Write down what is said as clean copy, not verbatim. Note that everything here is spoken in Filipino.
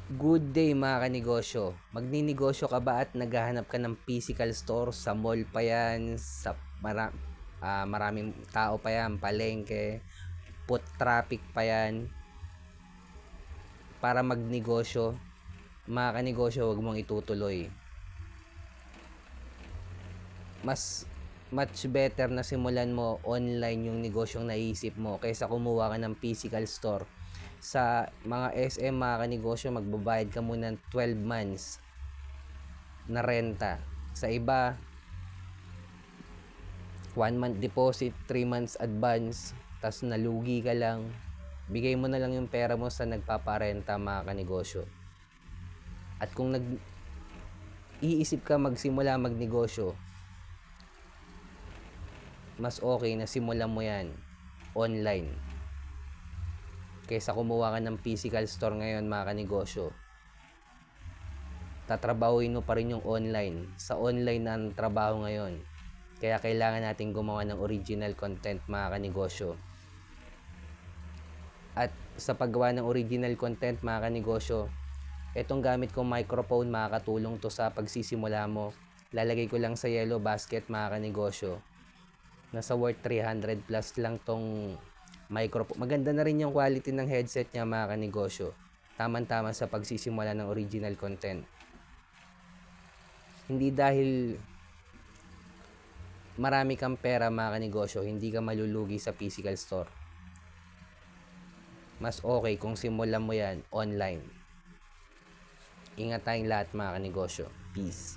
Good day mga kanegosyo. Magninegosyo ka ba at naghahanap ka ng physical store sa mall pa yan, sa maraming tao pa yan, palengke, foot traffic pa yan, para magnegosyo? Mga kanegosyo, huwag mong itutuloy. Much better na simulan mo online yung negosyong naisip mo kaysa kumuha ka ng physical store. Sa mga SM mga kanegosyo, magbabayad ka muna ng 12 months na renta. Sa iba, 1 month deposit, 3 months advance, tas nalugi ka lang. Bigay mo na lang yung pera mo sa nagpaparenta mga kanegosyo. At kung iisip ka magsimula magnegosyo, mas okay na simulan mo yan online kaysa kumuha ka ng physical store ngayon mga kanegosyo. Tatrabahuin mo pa rin yung online. Sa online na ang trabaho ngayon. Kaya kailangan natin gumawa ng original content mga kanegosyo. At sa paggawa ng original content mga kanegosyo, itong gamit kong microphone makakatulong to sa pagsisimula mo. Lalagay ko lang sa yellow basket mga kanegosyo. Nasa worth 300 plus lang tong microphone. Maganda na rin yung quality ng headset niya mga kanegosyo. Tama-tama sa pagsisimula ng original content. Hindi dahil marami kang pera mga kanegosyo, hindi ka malulugi sa physical store. Mas okay kung simulan mo yan online. Ingat tayong lahat mga kanegosyo. Peace.